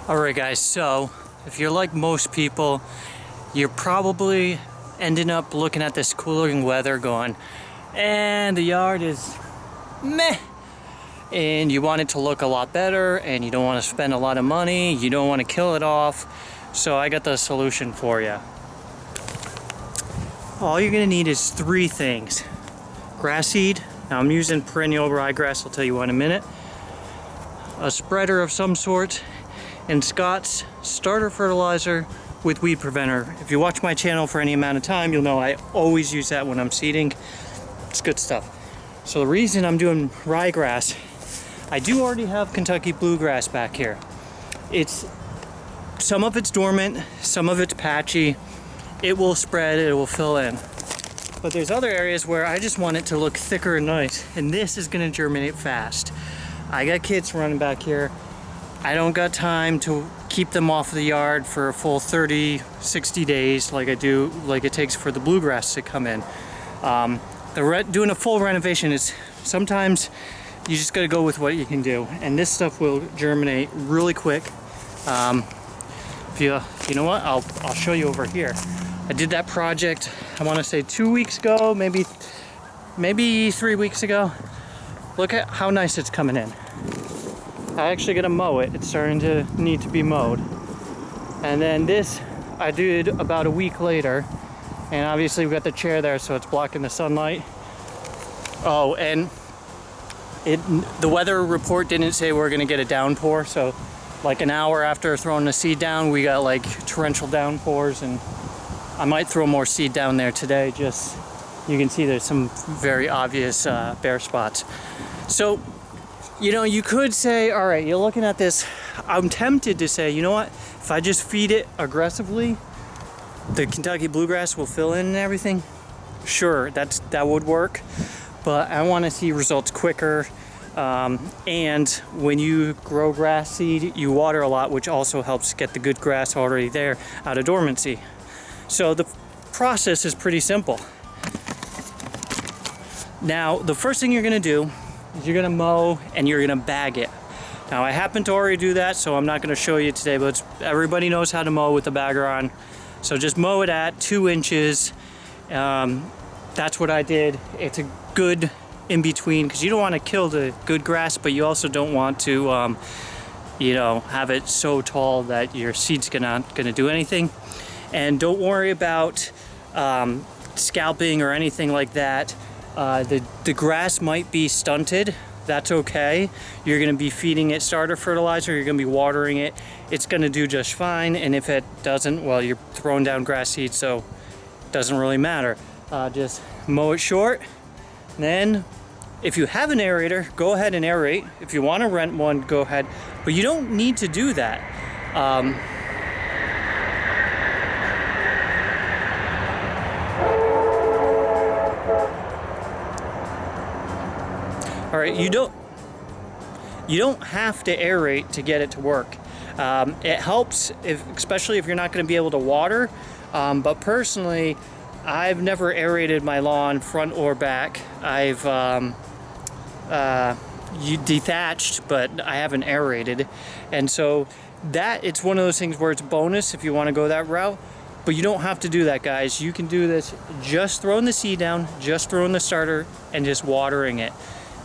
Alright guys, so if you're like most people, you're probably ending up looking at this cooling weather going, and the yard is meh, and you want it to look a lot better, and you don't want to spend a lot of money, you don't want to kill it off. So I got the solution for you. All you're going to need is 3 things. Grass seed, now I'm using perennial ryegrass, I'll tell you why in a minute. A spreader of some sort, and Scott's starter fertilizer with weed preventer. If you watch my channel for any amount of time, you'll know I always use that when I'm seeding. It's good stuff. So the reason I'm doing ryegrass, I do already have Kentucky bluegrass back here. Some of it's dormant, some of it's patchy. It will spread, it will fill in. But there's other areas where I just want it to look thicker and nice, and this is gonna germinate fast. I got kids running back here. I don't got time to keep them off the yard for a full 30, 60 days like it takes for the bluegrass to come in. Doing a full renovation is sometimes you just gotta go with what you can do, and this stuff will germinate really quick. You know what? I'll show you over here. I did that project, I want to say 2 weeks ago, maybe 3 weeks ago. Look at how nice it's coming in. I actually gotta mow it. It's starting to need to be mowed. And then this I did about a week later, and obviously we've got the chair there, so it's blocking the sunlight. Oh, and the weather report didn't say we're gonna get a downpour, so like an hour after throwing the seed down, we got like torrential downpours, and I might throw more seed down there today. Just, you can see there's some very obvious bare spots. So, you know, you could say, all right, you're looking at this, I'm tempted to say, you know what, if I just feed it aggressively, the Kentucky bluegrass will fill in and everything. Sure, that would work, but I want to see results quicker. And when you grow grass seed, you water a lot, which also helps get the good grass already there out of dormancy. So the process is pretty simple. Now, the first thing you're going to do is you're going to mow and you're going to bag it. Now, I happen to already do that, so I'm not going to show you today, but everybody knows how to mow with the bagger on. So just mow it at 2 inches. That's what I did. It's a good in between, because you don't want to kill the good grass, but you also don't want to you know, have it so tall that your seed's not gonna do anything. And don't worry about scalping or anything like that. The grass might be stunted. That's okay. You're gonna be feeding it starter fertilizer, you're gonna be watering it. It's gonna do just fine, and if it doesn't, well, you're throwing down grass seed, so it doesn't really matter. Just mow it short. Then, if you have an aerator, go ahead and aerate. If you want to rent one, go ahead. But you don't need to do that. All right, you don't have to aerate to get it to work. It helps, especially if you're not going to be able to water. But personally, I've never aerated my lawn front or back. I've dethatched, but I haven't aerated. And so it's one of those things where it's bonus if you want to go that route. But you don't have to do that, guys. You can do this just throwing the seed down, just throwing the starter, and just watering it.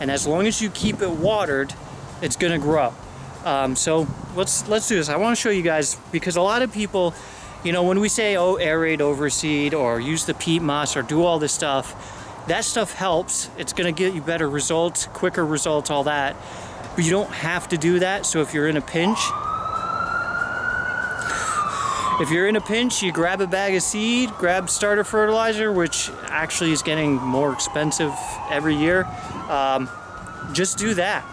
And as long as you keep it watered, it's gonna grow. So let's do this. I want to show you guys, because a lot of people, you know, when we say, oh, aerate, overseed, or use the peat moss, or do all this stuff, that stuff helps. It's gonna get you better results, quicker results, all that. But you don't have to do that. So if you're in a pinch, you grab a bag of seed, grab starter fertilizer, which actually is getting more expensive every year. Just do that.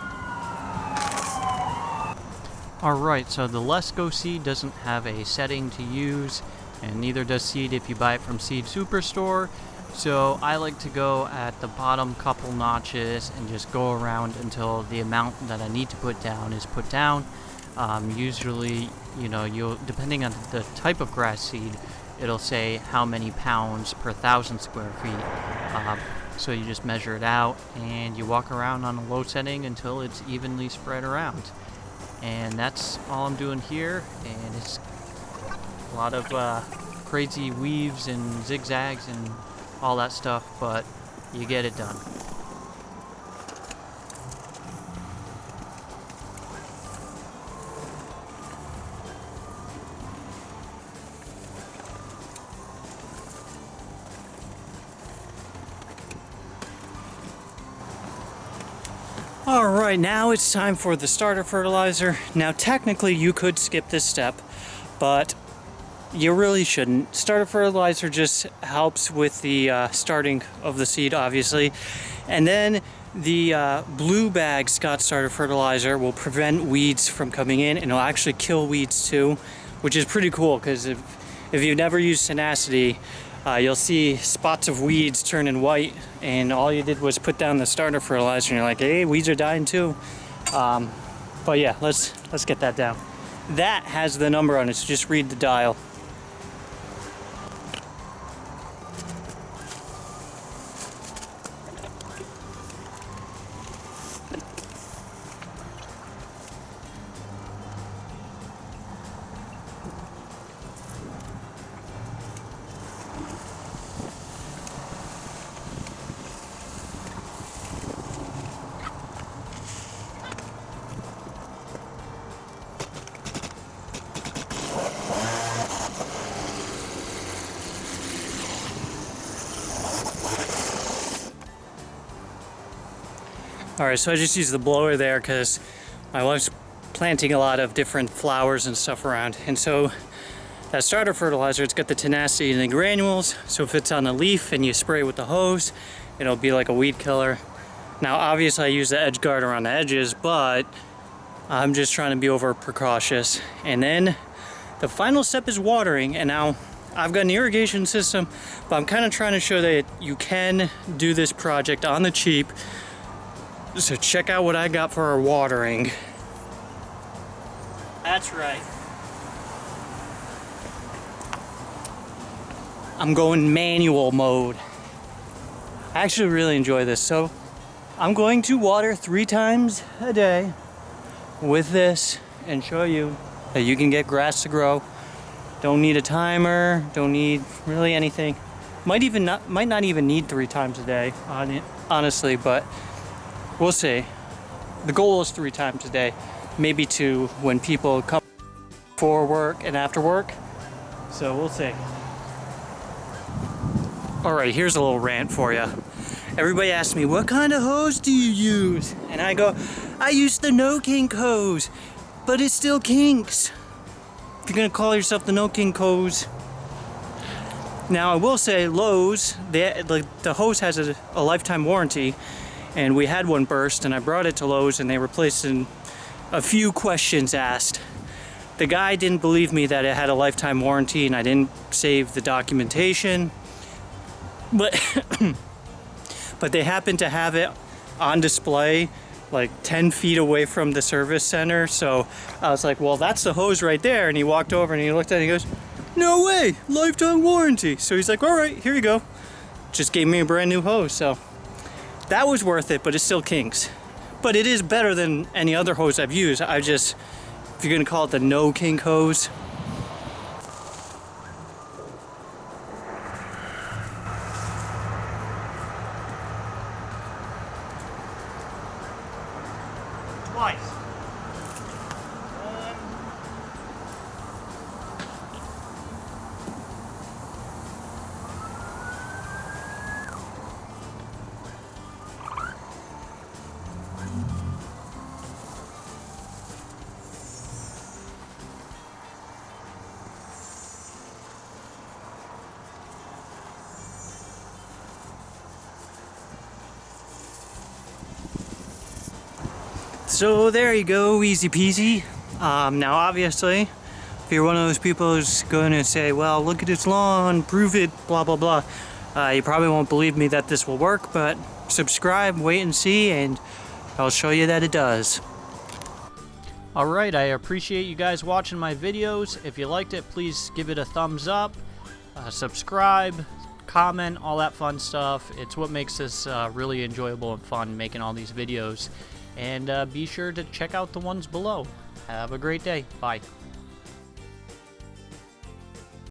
Alright, so the Let's Go seed doesn't have a setting to use, and neither does seed if you buy it from Seed Superstore. So I like to go at the bottom couple notches and just go around until the amount that I need to put down is put down. Usually, you know, depending on the type of grass seed, it'll say how many pounds per 1,000 square feet. So you just measure it out and you walk around on a low setting until it's evenly spread around. And that's all I'm doing here, and it's a lot of crazy weaves and zigzags and all that stuff, but you get it done. Alright, now it's time for the starter fertilizer. Now technically you could skip this step, but you really shouldn't. Starter fertilizer just helps with the starting of the seed, obviously. And then the blue bag Scott starter fertilizer will prevent weeds from coming in, and it'll actually kill weeds too, which is pretty cool, because if you've never used tenacity, you'll see spots of weeds turning white, and all you did was put down the starter fertilizer and you're like, hey, weeds are dying too. But yeah, let's get that down. That has the number on it, so just read the dial. Alright, so I just use the blower there because my wife's planting a lot of different flowers and stuff around. And so that starter fertilizer, it's got the tenacity in the granules, so if it's on the leaf and you spray with the hose, it'll be like a weed killer. Now obviously I use the edge guard around the edges, but I'm just trying to be over precautious. And then the final step is watering, and now I've got an irrigation system, but I'm kind of trying to show that you can do this project on the cheap. So check out what I got for our watering. That's right. I'm going manual mode. I actually really enjoy this. So I'm going to water 3 times a day with this and show you that you can get grass to grow. Don't need a timer, don't need really anything. Might not even need 3 times a day, honestly, but we'll see. The goal is 3 times a day, maybe 2 when people come for work and after work. So we'll see. All right, here's a little rant for you. Everybody asks me, what kind of hose do you use? And I go, I use the no kink hose, but it still kinks. If you're gonna call yourself the no kink hose. Now I will say Lowe's, the hose has a lifetime warranty, and we had one burst and I brought it to Lowe's and they replaced it in a few questions asked. The guy didn't believe me that it had a lifetime warranty and I didn't save the documentation. But but they happened to have it on display like 10 feet away from the service center. So I was like, well, that's the hose right there. And he walked over and he looked at it and he goes, no way, lifetime warranty. So he's like, all right, here you go. Just gave me a brand new hose. So that was worth it, but it still kinks. But it is better than any other hose I've used. If you're gonna call it the no kink hose. Twice. So there you go, easy peasy. Now obviously, if you're one of those people who's going to say, well, look at its lawn, prove it, blah, blah, blah. You probably won't believe me that this will work, but subscribe, wait and see, and I'll show you that it does. Alright, I appreciate you guys watching my videos. If you liked it, please give it a thumbs up, subscribe, comment, all that fun stuff. It's what makes this really enjoyable and fun, making all these videos. And be sure to check out the ones below. Have a great day. Bye.